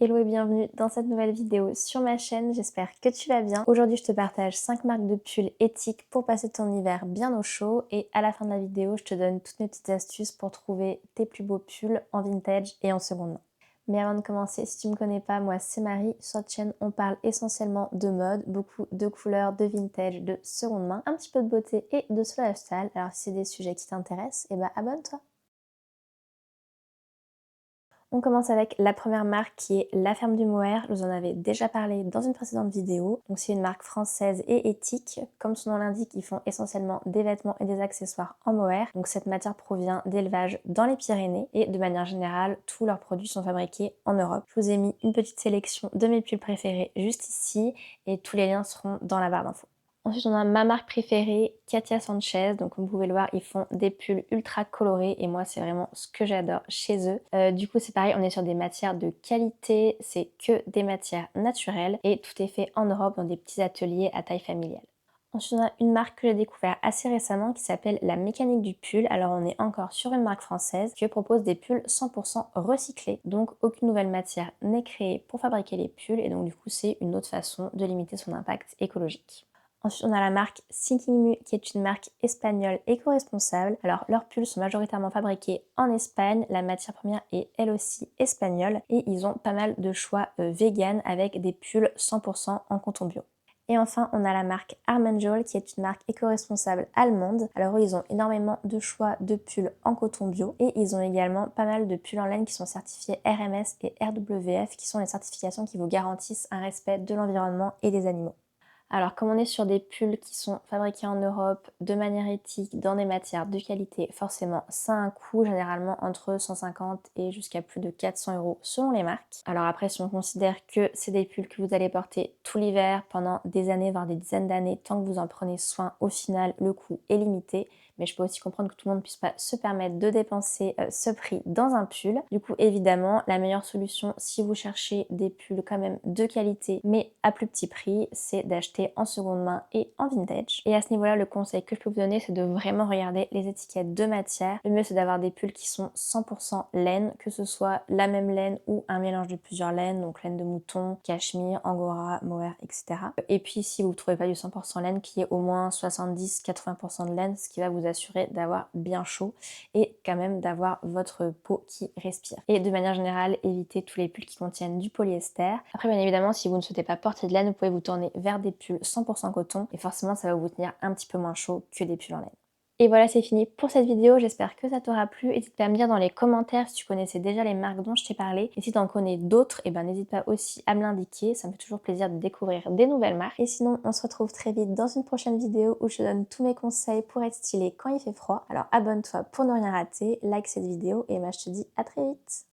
Hello et bienvenue dans cette nouvelle vidéo sur ma chaîne, j'espère que tu vas bien. Aujourd'hui je te partage 5 marques de pulls éthiques pour passer ton hiver bien au chaud et à la fin de la vidéo je te donne toutes mes petites astuces pour trouver tes plus beaux pulls en vintage et en seconde main. Mais avant de commencer, si tu me connais pas, moi c'est Marie, sur cette chaîne on parle essentiellement de mode, beaucoup de couleurs, de vintage, de seconde main, un petit peu de beauté et de slow lifestyle. Alors si c'est des sujets qui t'intéressent, abonne-toi. On commence avec la première marque qui est La Ferme du Mohair. Je vous en avais déjà parlé dans une précédente vidéo. Donc c'est une marque française et éthique. Comme son nom l'indique, ils font essentiellement des vêtements et des accessoires en mohair. Donc cette matière provient d'élevage dans les Pyrénées et de manière générale, tous leurs produits sont fabriqués en Europe. Je vous ai mis une petite sélection de mes pulls préférés juste ici et tous les liens seront dans la barre d'infos. Ensuite, on a ma marque préférée, Katia Sanchez. Donc, comme vous pouvez le voir, ils font des pulls ultra colorés et moi, c'est vraiment ce que j'adore chez eux. Du coup, c'est pareil, on est sur des matières de qualité, c'est que des matières naturelles et tout est fait en Europe dans des petits ateliers à taille familiale. Ensuite, on a une marque que j'ai découvert assez récemment qui s'appelle La Mécanique du pull. Alors, on est encore sur une marque française qui propose des pulls 100% recyclés. Donc, aucune nouvelle matière n'est créée pour fabriquer les pulls et donc, du coup, c'est une autre façon de limiter son impact écologique. Ensuite, on a la marque Thinking Mu qui est une marque espagnole éco-responsable. Alors, leurs pulls sont majoritairement fabriqués en Espagne. La matière première est elle aussi espagnole et ils ont pas mal de choix vegan avec des pulls 100% en coton bio. Et enfin, on a la marque Armanjol qui est une marque éco-responsable allemande. Alors eux, ils ont énormément de choix de pulls en coton bio et ils ont également pas mal de pulls en laine qui sont certifiés RMS et RWF qui sont les certifications qui vous garantissent un respect de l'environnement et des animaux. Alors comme on est sur des pulls qui sont fabriqués en Europe de manière éthique, dans des matières de qualité, forcément ça a un coût généralement entre 150 et jusqu'à plus de 400 € selon les marques. Alors après si on considère que c'est des pulls que vous allez porter tout l'hiver pendant des années, voire des dizaines d'années, tant que vous en prenez soin, au final le coût est limité. Mais je peux aussi comprendre que tout le monde ne puisse pas se permettre de dépenser ce prix dans un pull. Du coup évidemment la meilleure solution si vous cherchez des pulls quand même de qualité mais à plus petit prix, c'est d'acheter en seconde main et en vintage. Et à ce niveau-là, le conseil que je peux vous donner, c'est de vraiment regarder les étiquettes de matière. Le mieux, c'est d'avoir des pulls qui sont 100% laine, que ce soit la même laine ou un mélange de plusieurs laines, donc laine de mouton, cachemire, angora, mohair, etc. Et puis, si vous ne trouvez pas du 100% laine, qui est au moins 70-80% de laine, ce qui va vous assurer d'avoir bien chaud et quand même d'avoir votre peau qui respire. Et de manière générale, évitez tous les pulls qui contiennent du polyester. Après, bien évidemment, si vous ne souhaitez pas porter de laine, vous pouvez vous tourner vers des pulls 100% coton et forcément ça va vous tenir un petit peu moins chaud que des pulls en laine. Et voilà, c'est fini pour cette vidéo, j'espère que ça t'aura plu. N'hésite pas à me dire dans les commentaires si tu connaissais déjà les marques dont je t'ai parlé. Et si tu en connais d'autres, n'hésite pas aussi à me l'indiquer, ça me fait toujours plaisir de découvrir des nouvelles marques. Et sinon, on se retrouve très vite dans une prochaine vidéo où je te donne tous mes conseils pour être stylé quand il fait froid. Alors abonne-toi pour ne rien rater, like cette vidéo et moi je te dis à très vite.